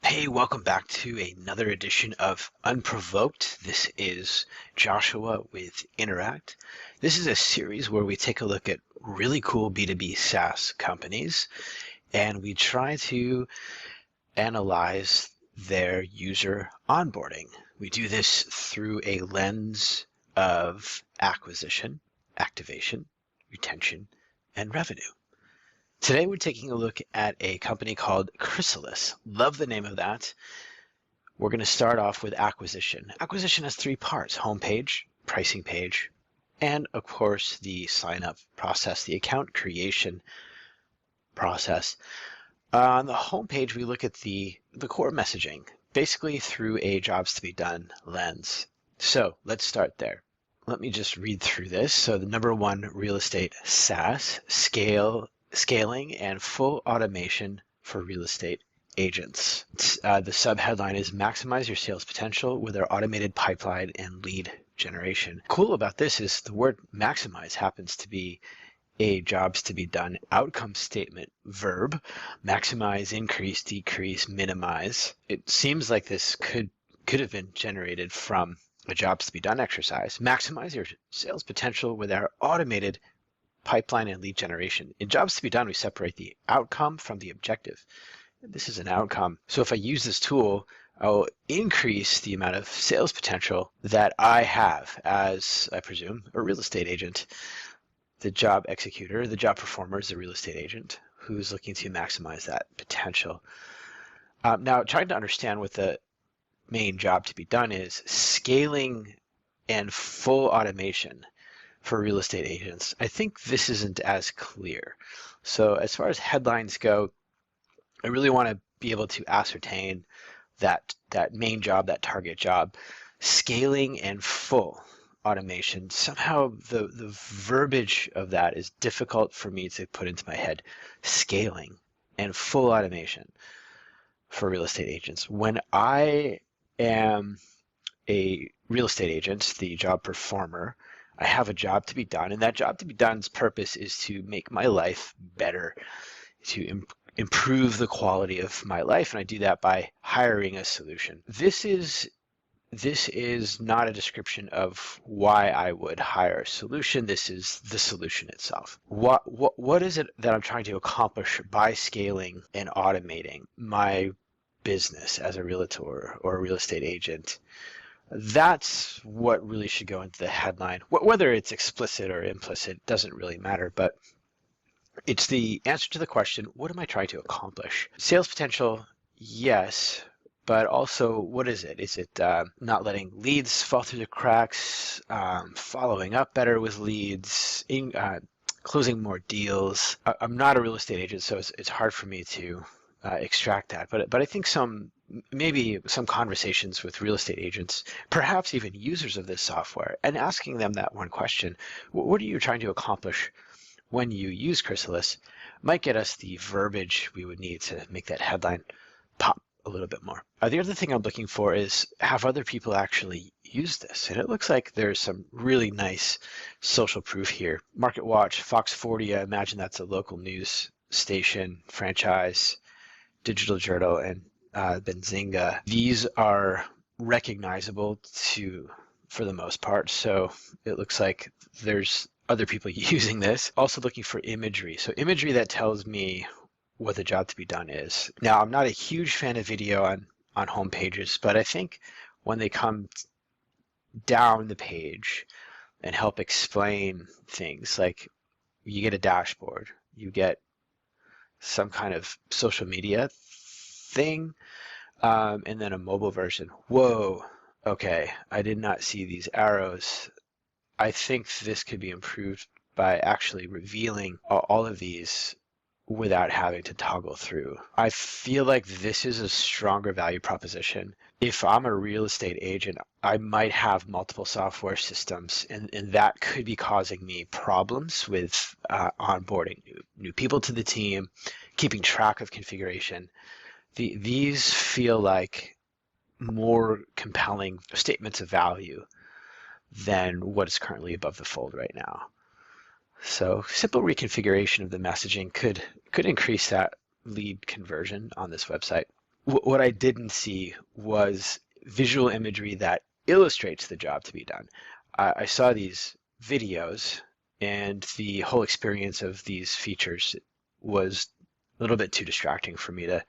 Hey, welcome back to another edition of Unprovoked. This is Joshua with Interact. This is a series where we take a look at really cool B2B SaaS companies and we try to analyze their user onboarding. We do this through a lens of acquisition, activation, retention, and revenue. Today we're taking a look at a company called Chrysalis. Love the name of that. We're going to start off with acquisition. Acquisition has three parts: homepage, pricing page, and of course the sign up process, the account creation process. On the homepage, we look at the core messaging, basically through a jobs to be done lens. So let's start there. Let me just read through this. So the number one, real estate SaaS, scaling and full automation for real estate agents. The subheadline is maximize your sales potential with our automated pipeline and lead generation. Cool about this is the word maximize happens to be a jobs to be done outcome statement verb. Maximize, increase, decrease, minimize. It seems like this could have been generated from a jobs to be done exercise. Maximize your sales potential with our automated pipeline and lead generation. In jobs to be done, we separate the outcome from the objective. This is an outcome. So if I use this tool, I'll increase the amount of sales potential that I have as, I presume, a real estate agent. The job executor, the job performer is the real estate agent who's looking to maximize that potential. Now, trying to understand what the main job to be done is: scaling and full automation for real estate agents. I think this isn't as clear. So as far as headlines go, I really want to be able to ascertain that main job, that target job. Scaling and full automation, somehow the verbiage of that is difficult for me to put into my head. Scaling and full automation for real estate agents. When I am a real estate agent, the job performer, I have a job to be done, and that job to be done's purpose is to make my life better, to improve the quality of my life, and I do that by hiring a solution. This is not a description of why I would hire a solution. This is the solution itself. What is it that I'm trying to accomplish by scaling and automating my business as a realtor or a real estate agent? That's what really should go into the headline. Whether it's explicit or implicit doesn't really matter, but it's the answer to the question, what am I trying to accomplish? Sales potential, yes, but also what is it? Is it not letting leads fall through the cracks, following up better with leads, closing more deals? I'm not a real estate agent, so it's hard for me to extract that, but I think maybe some conversations with real estate agents, perhaps even users of this software, and asking them that one question: what are you trying to accomplish when you use Chrysalis, might get us the verbiage we would need to make that headline pop a little bit more. The other thing I'm looking for is, have other people actually used this? And it looks like there's some really nice social proof here. MarketWatch, Fox 40, I imagine that's a local news station, franchise, Digital Journal, and Benzinga. These are recognizable for the most part, so it looks like there's other people using this. Also looking for imagery. So imagery that tells me what the job to be done is. Now, I'm not a huge fan of video on home pages, but I think when they come down the page and help explain things, like you get a dashboard, you get some kind of social media thing, and then a mobile version. Whoa, okay, I did not see these arrows. I think this could be improved by actually revealing all of these without having to toggle through. I feel like this is a stronger value proposition. If I'm a real estate agent, I might have multiple software systems, and that could be causing me problems with onboarding new people to the team, keeping track of configuration. These feel like more compelling statements of value than what is currently above the fold right now. So simple reconfiguration of the messaging could increase that lead conversion on this website. What I didn't see was visual imagery that illustrates the job to be done. I saw these videos, and the whole experience of these features was a little bit too distracting for me to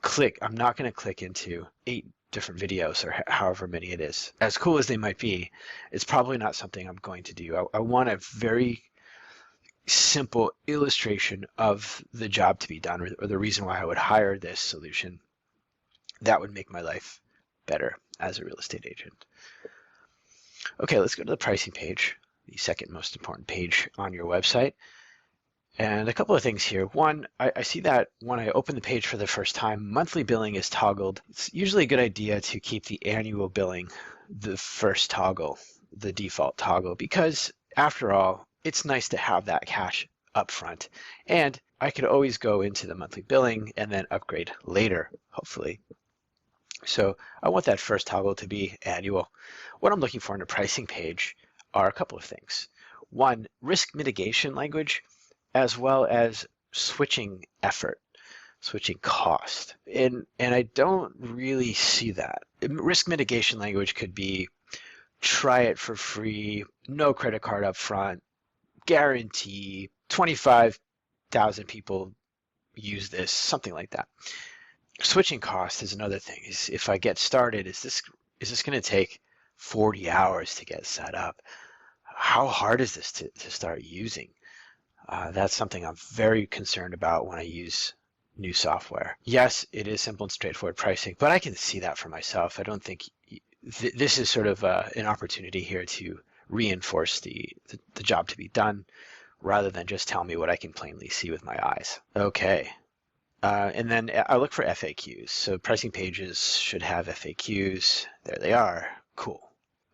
click. I'm not going to click into 8 different videos or however many it is. As cool as they might be, it's probably not something I'm going to do. I want a very simple illustration of the job to be done, or the reason why I would hire this solution. That would make my life better as a real estate agent. Okay, let's go to the pricing page, the second most important page on your website. And a couple of things here. One, I see that when I open the page for the first time, monthly billing is toggled. It's usually a good idea to keep the annual billing the first toggle, the default toggle, because after all, it's nice to have that cash up front. And I could always go into the monthly billing and then upgrade later, hopefully. So I want that first toggle to be annual. What I'm looking for in a pricing page are a couple of things. One, risk mitigation language, as well as switching effort, switching cost. And I don't really see that. Risk mitigation language could be try it for free, no credit card up front, guarantee, 25,000 people use this, something like that. Switching cost is another thing. Is if I get started, is this going to take 40 hours to get set up? How hard is this to start using? That's something I'm very concerned about when I use new software. Yes, it is simple and straightforward pricing, but I can see that for myself. I don't think this is sort of an opportunity here to reinforce the job to be done rather than just tell me what I can plainly see with my eyes. Okay. And then I look for FAQs. So pricing pages should have FAQs. There they are. Cool.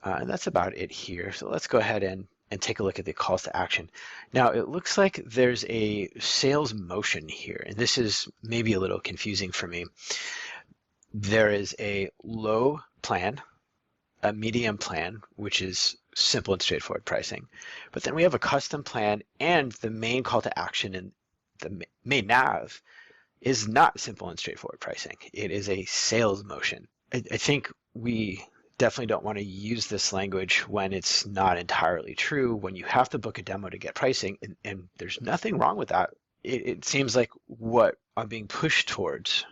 And that's about it here. So let's go ahead and take a look at the calls to action. Now it looks like there's a sales motion here, and this is maybe a little confusing for me. There is a low plan, a medium plan, which is simple and straightforward pricing. But then we have a custom plan, and the main call to action and the main nav is not simple and straightforward pricing. It is a sales motion. I think we definitely don't want to use this language when it's not entirely true, when you have to book a demo to get pricing, and there's nothing wrong with that. It seems like what I'm being pushed towards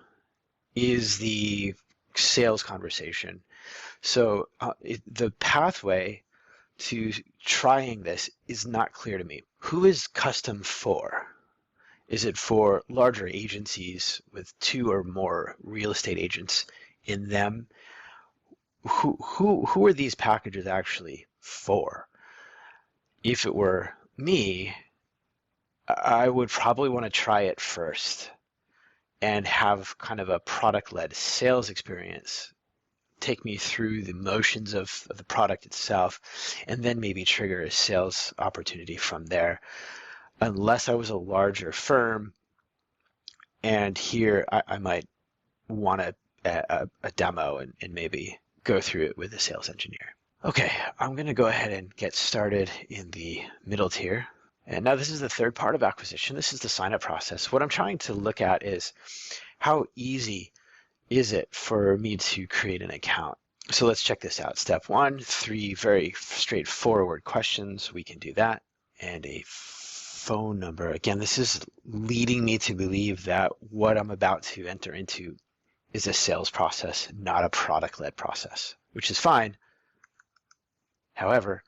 is the sales conversation. So the pathway to trying this is not clear to me. Who is custom for? Is it for larger agencies with 2 or more real estate agents in them? Who are these packages actually for? If it were me, I would probably want to try it first and have kind of a product-led sales experience, take me through the motions of the product itself, and then maybe trigger a sales opportunity from there. Unless I was a larger firm, and here I might want a demo and maybe go through it with a sales engineer. Okay, I'm going to go ahead and get started in the middle tier. And now this is the third part of acquisition. This is the sign-up process. What I'm trying to look at is how easy is it for me to create an account? So let's check this out. Step 1, 3 very straightforward questions. We can do that. And a phone number. Again, this is leading me to believe that what I'm about to enter into is a sales process, not a product-led process, which is fine. However,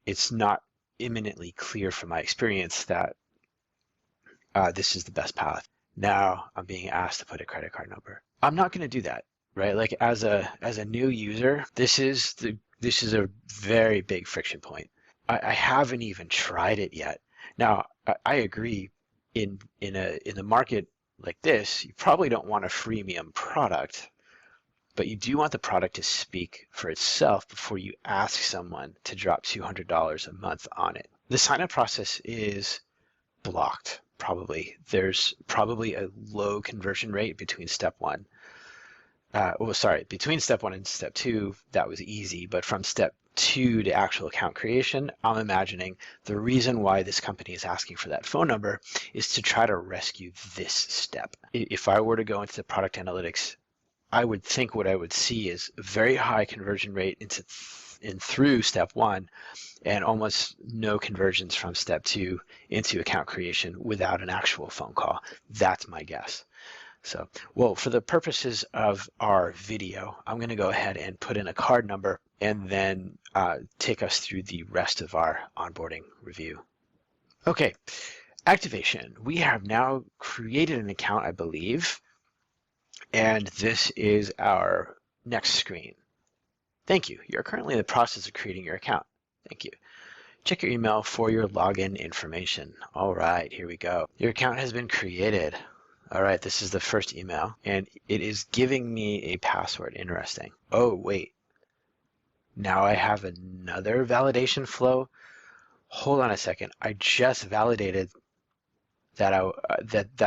it's not imminently clear from my experience that this is the best path. Now I'm being asked to put a credit card number. I'm not going to do that, right? Like as a new user, this is a very big friction point. I haven't even tried it yet. Now I agree in the market like this, you probably don't want a freemium product, but you do want the product to speak for itself before you ask someone to drop $200 a month on it. The sign-up process is blocked, probably. There's probably a low conversion rate between step 1. Between step 1 and step 2, that was easy, but from step to the actual account creation, I'm imagining the reason why this company is asking for that phone number is to try to rescue this step. If I were to go into the product analytics, I would think what I would see is a very high conversion rate through step one, and almost no conversions from step two into account creation without an actual phone call. That's my guess. So, well, for the purposes of our video, I'm going to go ahead and put in a card number and then take us through the rest of our onboarding review. Okay, activation. We have now created an account, I believe, and this is our next screen. Thank you. You're currently in the process of creating your account. Thank you. Check your email for your login information. All right, here we go. Your account has been created. All right, this is the first email, and it is giving me a password. Interesting. Oh, wait. Now I have another validation flow. Hold on a second. I just validated that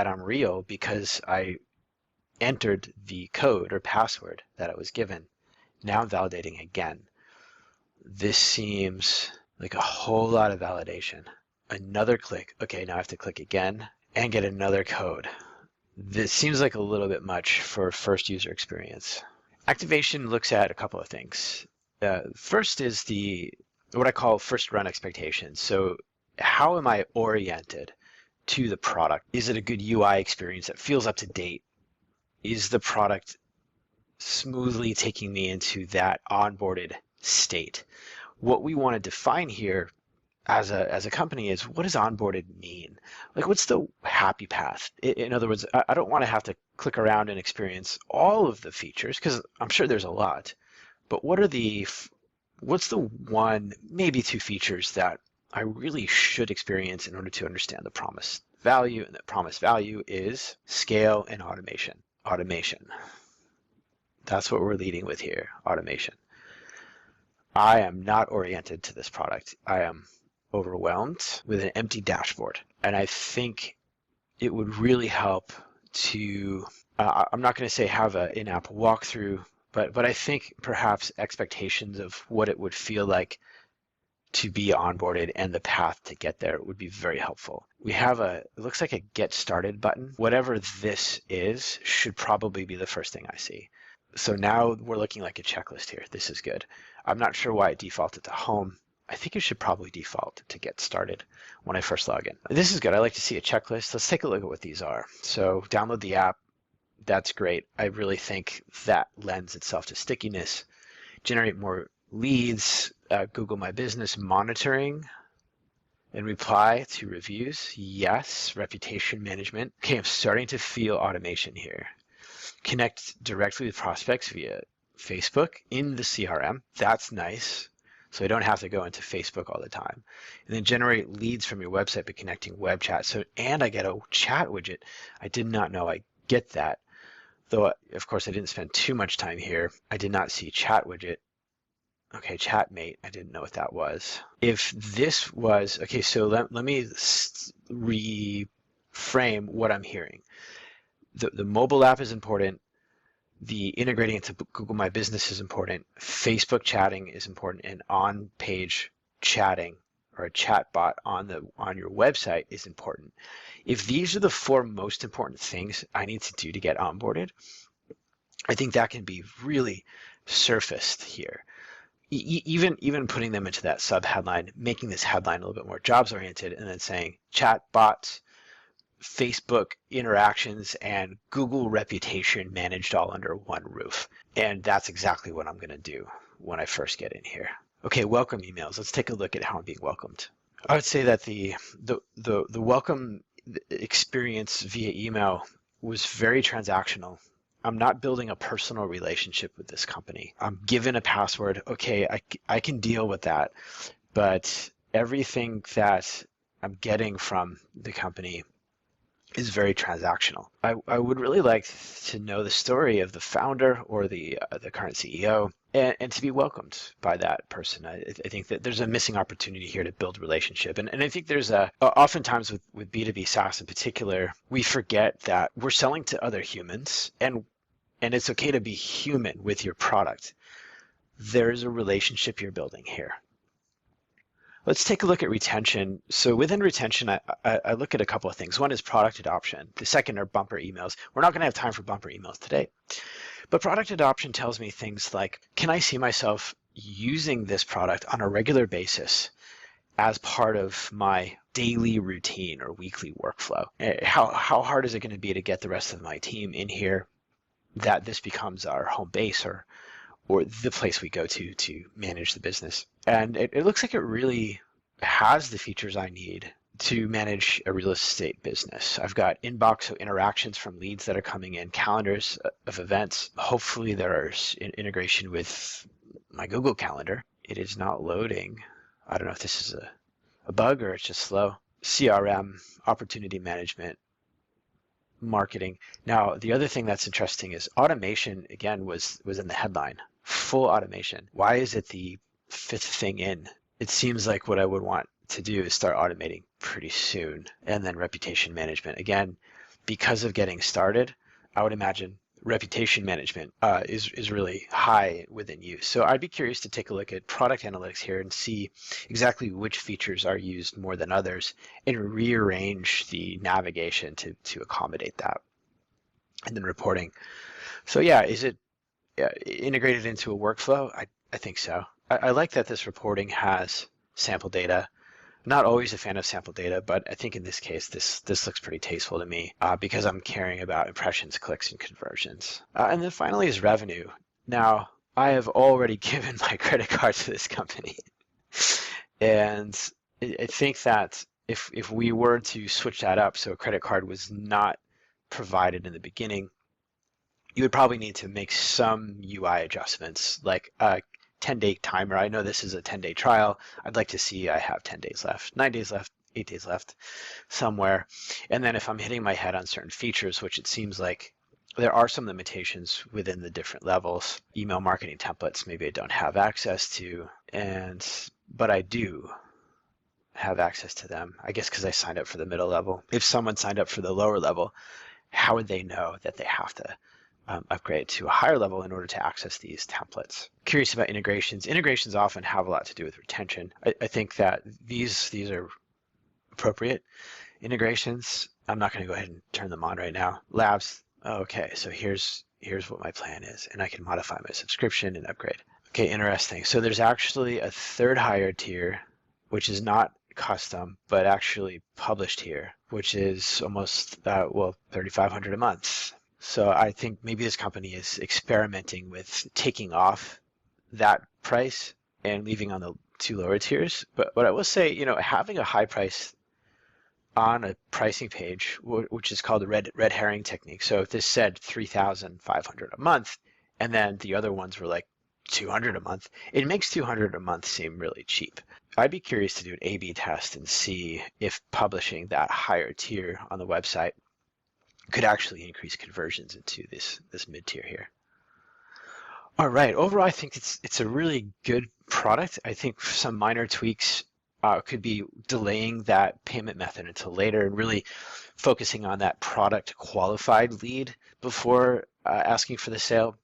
I'm real because I entered the code or password that I was given. Now I'm validating again. This seems like a whole lot of validation. Another click. Okay, now I have to click again and get another code. This seems like a little bit much for first user experience. Activation looks at a couple of things. First is what I call first run expectations. So how am I oriented to the product? Is it a good UI experience that feels up to date? Is the product smoothly taking me into that onboarded state? What we want to define here as a company is, what does onboarded mean? Like, what's the happy path? In other words, I don't want to have to click around and experience all of the features, because I'm sure there's a lot. But what's the one, maybe two features that I really should experience in order to understand the promised value? And the promised value is scale and automation. Automation. That's what we're leading with here, automation. I am not oriented to this product. I am overwhelmed with an empty dashboard. And I think it would really help to, I'm not going to say have an in-app walkthrough, but I think perhaps expectations of what it would feel like to be onboarded and the path to get there would be very helpful. We have it looks like a get started button. Whatever this is should probably be the first thing I see. So now we're looking like a checklist here. This is good. I'm not sure why it defaulted to home. I think it should probably default to get started when I first log in. This is good. I like to see a checklist. Let's take a look at what these are. So download the app. That's great. I really think that lends itself to stickiness. Generate more leads. Google My Business monitoring and reply to reviews. Yes. Reputation management. Okay, I'm starting to feel automation here. Connect directly with prospects via Facebook in the CRM. That's nice. So I don't have to go into Facebook all the time. And then generate leads from your website by connecting web chat. And I get a chat widget. I did not know I get that. Though, of course, I didn't spend too much time here. I did not see chat widget. Okay, chatmate. I didn't know what that was. If this was, okay, so let me reframe what I'm hearing. The mobile app is important. The integrating into Google My Business is important. Facebook chatting is important, and on-page chatting or a chat bot on your website is important. If these are the four most important things I need to do to get onboarded, I think that can be really surfaced here. Even putting them into that sub headline, making this headline a little bit more jobs oriented, and then saying chat bots, Facebook interactions, and Google reputation managed all under one roof. And that's exactly what I'm going to do when I first get in here. Okay, welcome emails. Let's take a look at how I'm being welcomed. I would say that the welcome experience via email was very transactional. I'm not building a personal relationship with this company. I'm given a password. Okay, I can deal with that. But everything that I'm getting from the company is very transactional. I would really like to know the story of the founder or the current CEO and to be welcomed by that person. I think that there's a missing opportunity here to build relationship. And I think there's oftentimes with B2B SaaS in particular, we forget that we're selling to other humans and it's okay to be human with your product. there's a relationship you're building here. Let's take a look at retention. So within retention, I look at a couple of things. One is product adoption. The second are bumper emails. We're not going to have time for bumper emails today. But product adoption tells me things like, can I see myself using this product on a regular basis as part of my daily routine or weekly workflow? How hard is it going to be to get the rest of my team in here that this becomes our home base or the place we go to manage the business? And it looks like it really has the features I need to manage a real estate business. I've got inbox, so interactions from leads that are coming in, calendars of events. Hopefully there's integration with my Google Calendar. It is not loading. I don't know if this is a bug or it's just slow. CRM, opportunity management, marketing. Now, the other thing that's interesting is automation, again, was in the headline. Full automation. Why is it the fifth thing in? It seems like what I would want to do is start automating pretty soon. And then reputation management. Again, because of getting started, I would imagine reputation management is really high within use. So I'd be curious to take a look at product analytics here and see exactly which features are used more than others and rearrange the navigation to accommodate that. And then reporting. So yeah, is it integrated into a workflow? I think so. I like that this reporting has sample data. Not always a fan of sample data, but I think in this case, this looks pretty tasteful to me because I'm caring about impressions, clicks, and conversions. And then finally is revenue. Now, I have already given my credit card to this company. And I think that if we were to switch that up so a credit card was not provided in the beginning, you would probably need to make some UI adjustments, like a 10-day timer. I know this is a 10-day trial. I'd like to see I have 10 days left, 9 days left, 8 days left somewhere. And then if I'm hitting my head on certain features, which it seems like there are some limitations within the different levels, email marketing templates, maybe I don't have access to, but I do have access to them, I guess because I signed up for the middle level. If someone signed up for the lower level, how would they know that they have to upgrade to a higher level in order to access these templates? Curious about integrations. Integrations often have a lot to do with retention. I think that these are appropriate integrations. I'm not going to go ahead and turn them on right now. Labs. Okay, so here's what my plan is, and I can modify my subscription and upgrade. Okay, interesting. So there's actually a third higher tier, which is not custom, but actually published here, which is almost $3,500 a month. So I think maybe this company is experimenting with taking off that price and leaving on the two lower tiers. But I will say, having a high price on a pricing page, which is called the red herring technique. So if this said $3,500 a month, and then the other ones were like $200 a month, it makes $200 a month seem really cheap. I'd be curious to do an A/B test and see if publishing that higher tier on the website could actually increase conversions into this mid-tier here. All right, overall, I think it's a really good product. I think some minor tweaks could be delaying that payment method until later and really focusing on that product qualified lead before asking for the sale,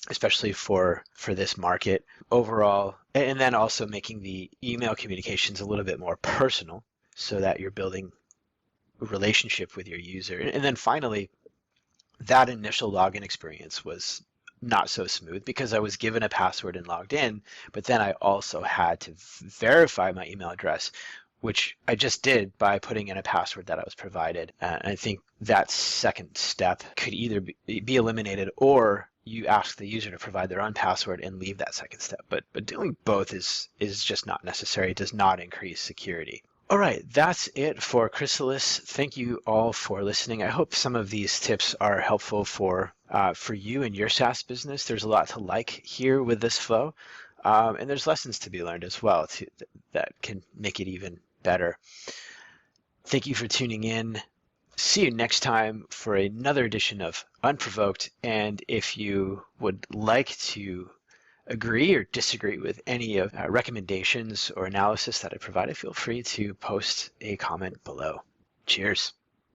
especially for this market overall. And then also making the email communications a little bit more personal so that you're building relationship with your user. And then finally, that initial login experience was not so smooth because I was given a password and logged in, but then I also had to verify my email address, which I just did by putting in a password that I was provided. And I think that second step could either be eliminated or you ask the user to provide their own password and leave that second step. But doing both is just not necessary. It does not increase security. All right, that's it for Chrysalis. Thank you all for listening. I hope some of these tips are helpful for you and your SaaS business. There's a lot to like here with this flow, and there's lessons to be learned as well that can make it even better. Thank you for tuning in. See you next time for another edition of Unprovoked. And if you would like to agree or disagree with any of recommendations or analysis that I provided, feel free to post a comment below. Cheers.